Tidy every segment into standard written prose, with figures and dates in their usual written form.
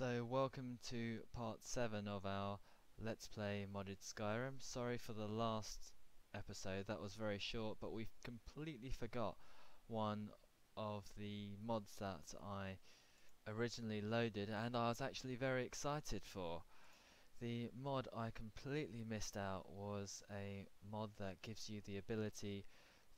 So welcome to part 7 of our Let's Play Modded Skyrim. Sorry for the last episode, that was very short, but we completely forgot one of the mods that I originally loaded and I was actually very excited for. The mod I completely missed out was a mod that gives you the ability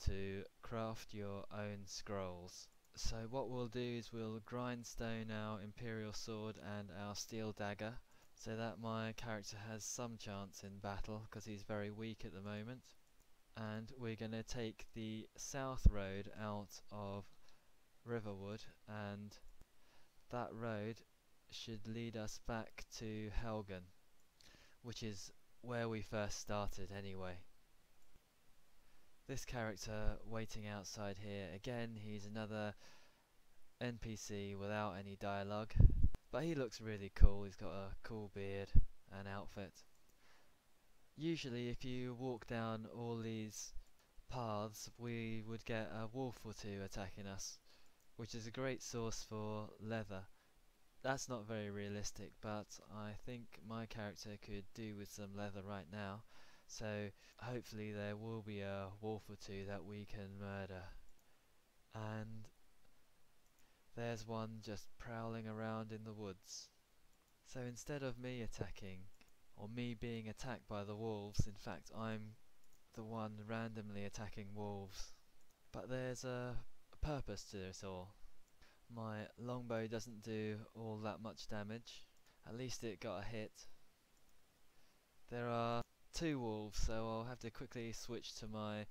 to craft your own scrolls. So what we'll do is we'll grindstone our Imperial Sword and our Steel Dagger so that my character has some chance in battle because he's very weak at the moment. And we're going to take the south road out of Riverwood, and that road should lead us back to Helgen, which is where we first started anyway. This character waiting outside here, again he's another NPC without any dialogue, but he looks really cool. He's got a cool beard and outfit. Usually if you walk down all these paths we would get a wolf or two attacking us, which is a great source for leather. That's not very realistic, but I think my character could do with some leather right now, so hopefully there will be a wolf or two that we can murder. And there's one just prowling around in the woods. So instead of me attacking, or me being attacked by the wolves, in fact I'm the one randomly attacking wolves. But there's a purpose to this all. My longbow doesn't do all that much damage. At least it got a hit. There are two wolves, so I'll have to quickly switch to my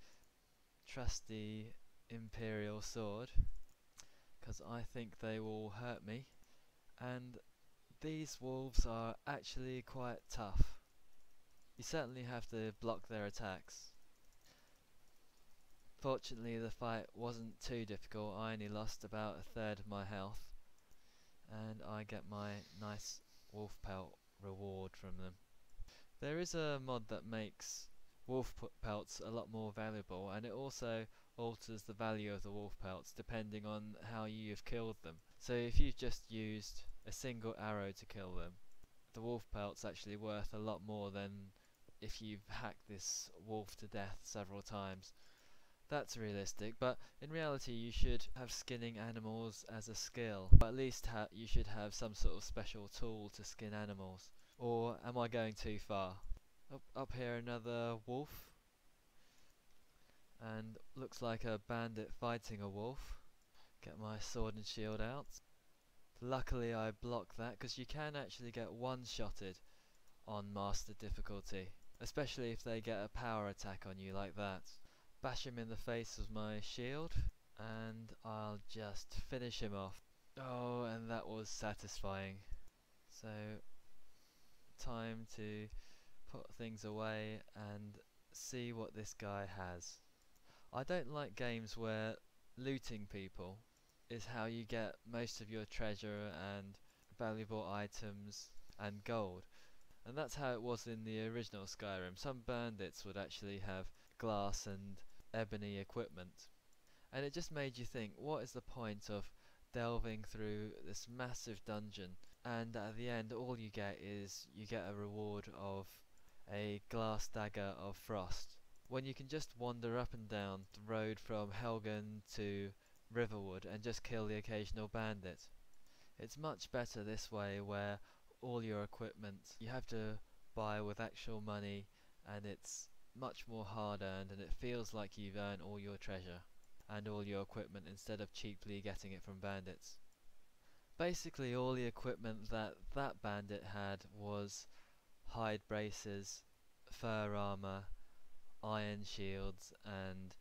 trusty Imperial Sword, because I think they will hurt me. And these wolves are actually quite tough. You certainly have to block their attacks. Fortunately the fight wasn't too difficult. I only lost about a third of my health, and I get my nice wolf pelt reward from them. There is a mod that makes wolf pelts a lot more valuable, and it also alters the value of the wolf pelts depending on how you've killed them. So if you've just used a single arrow to kill them, the wolf pelt's actually worth a lot more than if you've hacked this wolf to death several times. That's realistic, but in reality you should have skinning animals as a skill, but at least you should have some sort of special tool to skin animals. Or am I going too far? Up here another wolf, and looks like a bandit fighting a wolf. Get my sword and shield out. Luckily I blocked that, because you can actually get one-shotted on master difficulty, especially if they get a power attack on you like that. Bash him in the face with my shield, and I'll just finish him off. Oh, and that was satisfying. So, time to put things away and see what this guy has. I don't like games where looting people is how you get most of your treasure and valuable items and gold. And that's how it was in the original Skyrim. Some bandits would actually have glass and ebony equipment. And it just made you think, what is the point of delving through this massive dungeon, and at the end all you get is you get a reward of a glass dagger of frost, when you can just wander up and down the road from Helgen to Riverwood and just kill the occasional bandit. It's much better this way, where all your equipment you have to buy with actual money, and it's much more hard earned, and it feels like you've earned all your treasure and all your equipment instead of cheaply getting it from bandits. Basically all the equipment that bandit had was hide braces, fur armor, iron shields and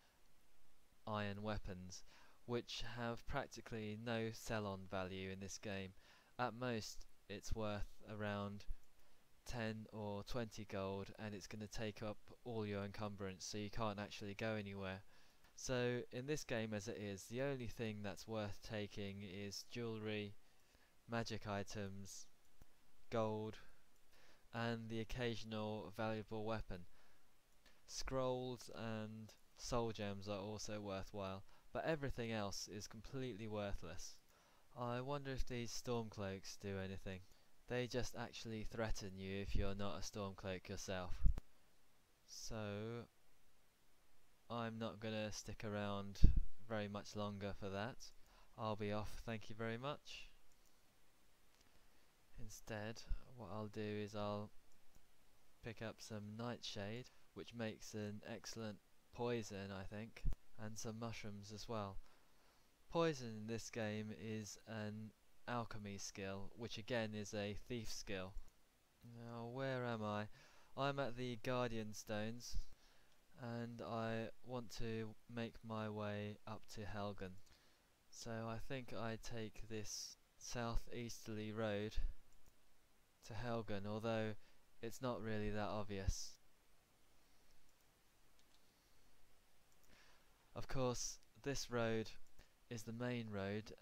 iron weapons, which have practically no sell-on value in this game. At most it's worth around 10 or 20 gold, and it's going to take up all your encumbrance, so you can't actually go anywhere. So in this game as it is, the only thing that's worth taking is jewellery, magic items, gold, and the occasional valuable weapon. Scrolls and soul gems are also worthwhile, but everything else is completely worthless. I wonder if these storm cloaks do anything. They just actually threaten you if you're not a Stormcloak yourself. So I'm not gonna stick around very much longer for that. I'll be off, thank you very much. Instead, what I'll do is I'll pick up some nightshade, which makes an excellent poison, I think, and some mushrooms as well. Poison in this game is an alchemy skill, which again is a thief skill. Now, where am I? I'm at the Guardian Stones, and I want to make my way up to Helgen. So I think I take this southeasterly road to Helgen, although it's not really that obvious. Of course, this road is the main road,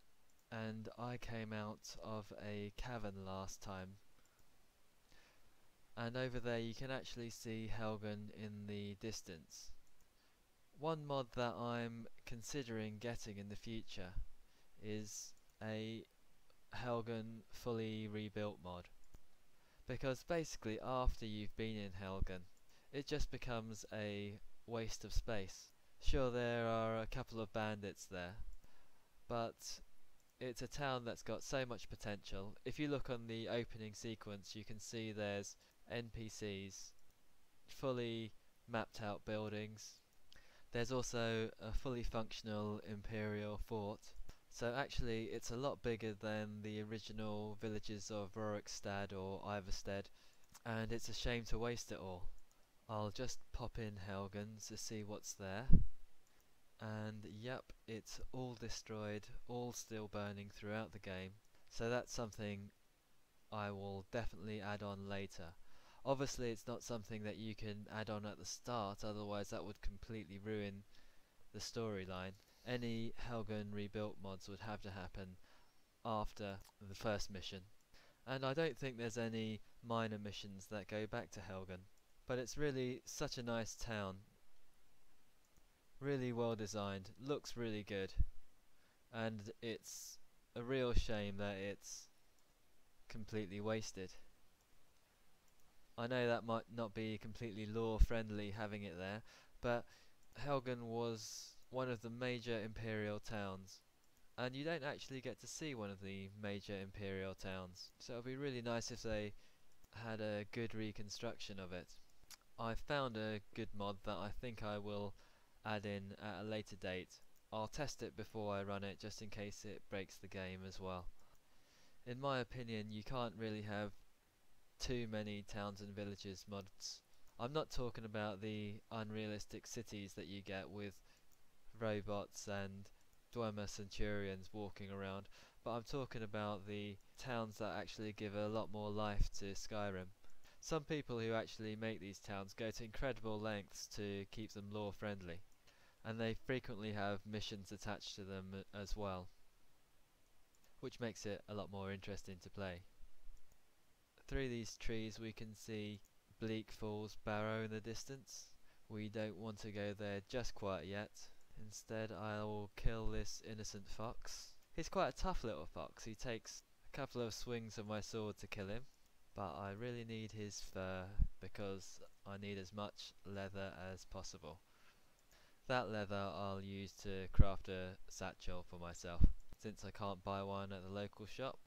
and I came out of a cavern last time. And over there you can actually see Helgen in the distance. One mod that I'm considering getting in the future is a Helgen fully rebuilt mod. Because basically after you've been in Helgen, it just becomes a waste of space. Sure, there are a couple of bandits there, but it's a town that's got so much potential. If you look on the opening sequence, you can see there's NPCs, fully mapped out buildings. There's also a fully functional Imperial fort. So actually it's a lot bigger than the original villages of Rorikstad or Iverstead, and it's a shame to waste it all. I'll just pop in Helgen to see what's there. And yep, it's all destroyed, all still burning throughout the game. So that's something I will definitely add on later. Obviously it's not something that you can add on at the start, otherwise that would completely ruin the storyline. Any Helgen rebuilt mods would have to happen after the first mission. And I don't think there's any minor missions that go back to Helgen. But it's really such a nice town. Really well designed, looks really good. And it's a real shame that it's completely wasted. I know that might not be completely lore friendly having it there, but Helgen was one of the major Imperial towns, and you don't actually get to see one of the major Imperial towns, so it would be really nice if they had a good reconstruction of it. I found a good mod that I think I will add in at a later date. I'll test it before I run it just in case it breaks the game as well. In my opinion, you can't really have too many towns and villages mods. I'm not talking about the unrealistic cities that you get with robots and Dwemer Centurions walking around, but I'm talking about the towns that actually give a lot more life to Skyrim. Some people who actually make these towns go to incredible lengths to keep them lore friendly, and they frequently have missions attached to them as well, which makes it a lot more interesting to play. Through these trees we can see Bleak Falls Barrow in the distance. We don't want to go there just quite yet. Instead I will kill this innocent fox. He's quite a tough little fox. He takes a couple of swings of my sword to kill him, but I really need his fur because I need as much leather as possible. That leather I'll use to craft a satchel for myself, since I can't buy one at the local shop.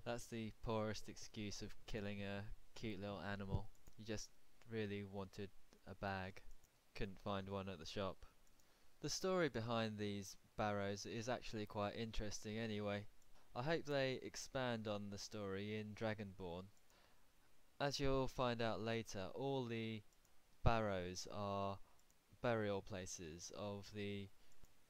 That's the poorest excuse of killing a cute little animal. You just really wanted a bag, couldn't find one at the shop. The story behind these barrows is actually quite interesting anyway. I hope they expand on the story in Dragonborn. As you'll find out later, all the barrows are burial places of the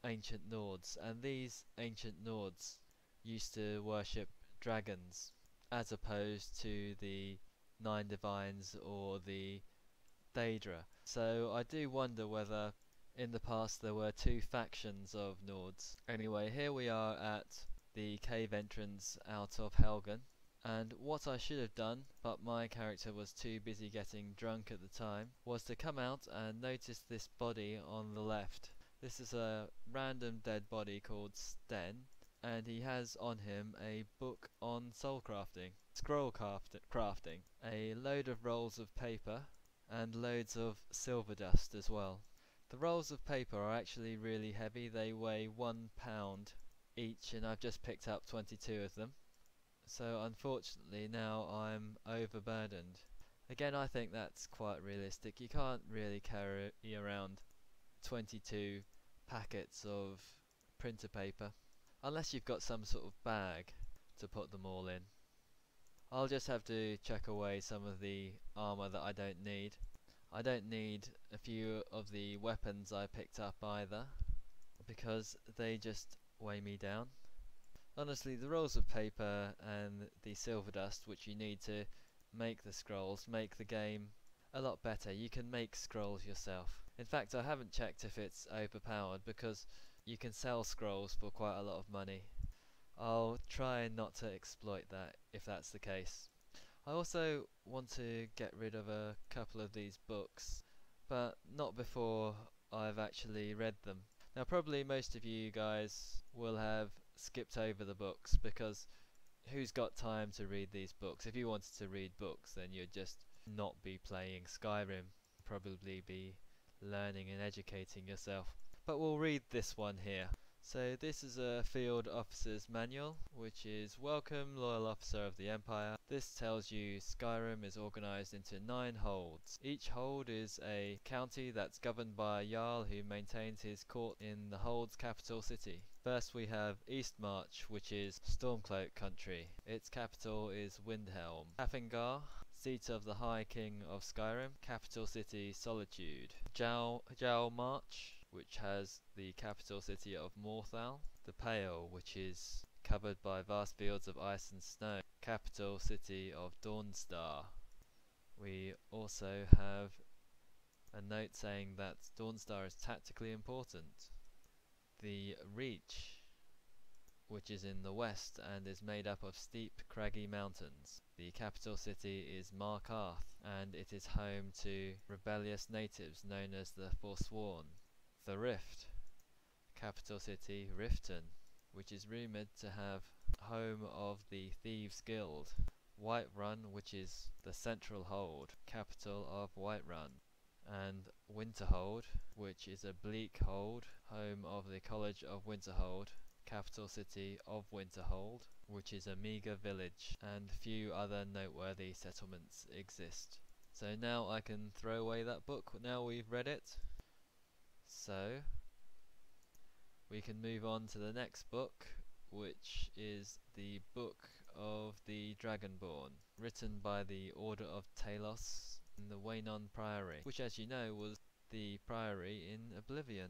ancient Nords, and these ancient Nords used to worship dragons as opposed to the Nine Divines or the Daedra. So I do wonder whether in the past there were two factions of Nords. Anyway, here we are at the cave entrance out of Helgen, and what I should have done, but my character was too busy getting drunk at the time, was to come out and notice this body on the left. This is a random dead body called Sten, and he has on him a book on soulcrafting. Scrollcrafting, a load of rolls of paper and loads of silver dust as well. The rolls of paper are actually really heavy, they weigh 1 pound each, and I've just picked up 22 of them. So unfortunately now I'm overburdened. Again, I think that's quite realistic. You can't really carry around 22 packets of printer paper unless you've got some sort of bag to put them all in. I'll just have to chuck away some of the armor that I don't need. I don't need a few of the weapons I picked up either, because they just weigh me down. Honestly, the rolls of paper and the silver dust which you need to make the scrolls make the game a lot better. You can make scrolls yourself. In fact, I haven't checked if it's overpowered, because you can sell scrolls for quite a lot of money. I'll try not to exploit that if that's the case. I also want to get rid of a couple of these books, but not before I've actually read them. Now probably most of you guys will have skipped over the books, because who's got time to read these books? If you wanted to read books, then you'd just not be playing Skyrim, probably be learning and educating yourself. But we'll read this one here. So this is a field officer's manual, which is welcome loyal officer of the Empire. This tells you Skyrim is organized into 9 holds. Each hold is a county that's governed by a Jarl who maintains his court in the hold's capital city. First we have Eastmarch, which is Stormcloak country. Its capital is Windhelm. Hafengar, seat of the High King of Skyrim, capital city Solitude. March, which has the capital city of Morthal. The Pale, which is covered by vast fields of ice and snow, capital city of Dawnstar. We also have a note saying that Dawnstar is tactically important. The Reach, which is in the west and is made up of steep, craggy mountains. The capital city is Markarth, and it is home to rebellious natives known as the Forsworn. The Rift, capital city Riften, which is rumoured to have home of the Thieves Guild. Whiterun, which is the central hold, capital of Whiterun. And Winterhold, which is a bleak hold, home of the College of Winterhold, capital city of Winterhold, which is a meagre village, and few other noteworthy settlements exist. So now I can throw away that book, now we've read it. So we can move on to the next book, which is the Book of the Dragonborn, written by the Order of Talos in the Waynon Priory, which, as you know, was the priory in Oblivion.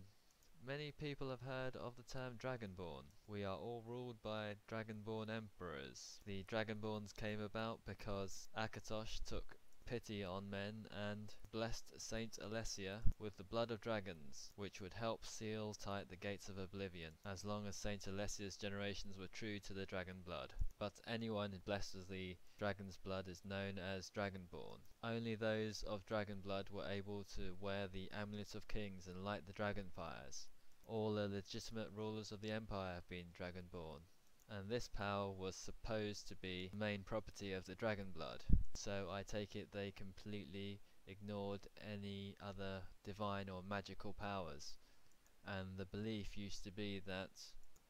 Many people have heard of the term Dragonborn. We are all ruled by Dragonborn emperors. The Dragonborns came about because Akatosh took pity on men and blessed Saint Alessia with the blood of dragons, which would help seal tight the gates of Oblivion, as long as Saint Alessia's generations were true to the dragon blood. But anyone blessed with the dragon's blood is known as Dragonborn. Only those of dragon blood were able to wear the Amulet of Kings and light the dragon fires. All the legitimate rulers of the Empire have been Dragonborn, and this power was supposed to be the main property of the dragon blood. So I take it they completely ignored any other divine or magical powers, and the belief used to be that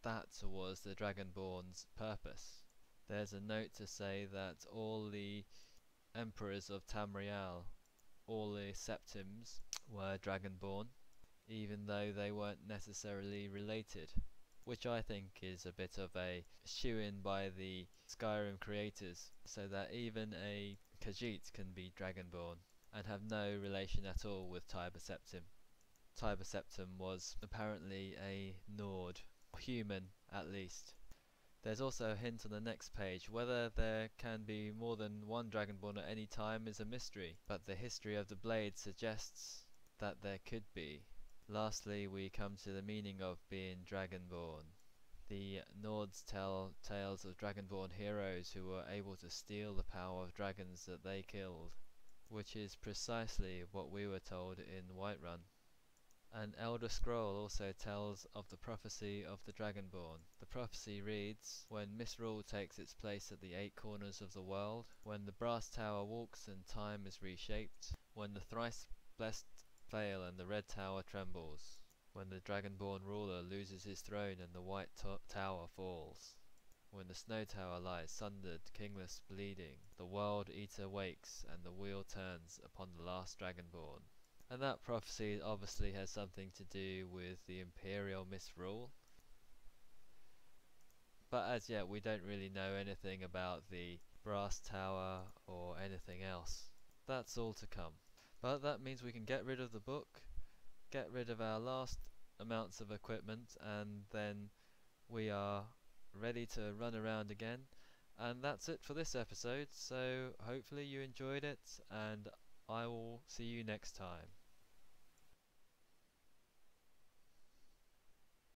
that was the Dragonborn's purpose. There's a note to say that all the emperors of Tamriel, all the Septims, were Dragonborn, even though they weren't necessarily related, which I think is a bit of a shoe-in by the Skyrim creators, so that even a Khajiit can be Dragonborn and have no relation at all with Tiber Septim. Tiber Septim was apparently a Nord, human at least. There's also a hint on the next page. Whether there can be more than one Dragonborn at any time is a mystery, but the history of the blade suggests that there could be. Lastly, we come to the meaning of being Dragonborn. The Nords tell tales of Dragonborn heroes who were able to steal the power of dragons that they killed, which is precisely what we were told in Whiterun. An Elder Scroll also tells of the prophecy of the Dragonborn. The prophecy reads, when misrule takes its place at the eight corners of the world, when the brass tower walks and time is reshaped, when the thrice blessed fail and the red tower trembles, when the Dragonborn ruler loses his throne and the white tower falls, when the snow tower lies sundered, kingless, bleeding, the world eater wakes and the wheel turns upon the last Dragonborn. And that prophecy obviously has something to do with the Imperial misrule. But as yet we don't really know anything about the brass tower or anything else. That's all to come. But that means we can get rid of the book, get rid of our last amounts of equipment, and then we are ready to run around again. And that's it for this episode, so hopefully you enjoyed it, and I will see you next time.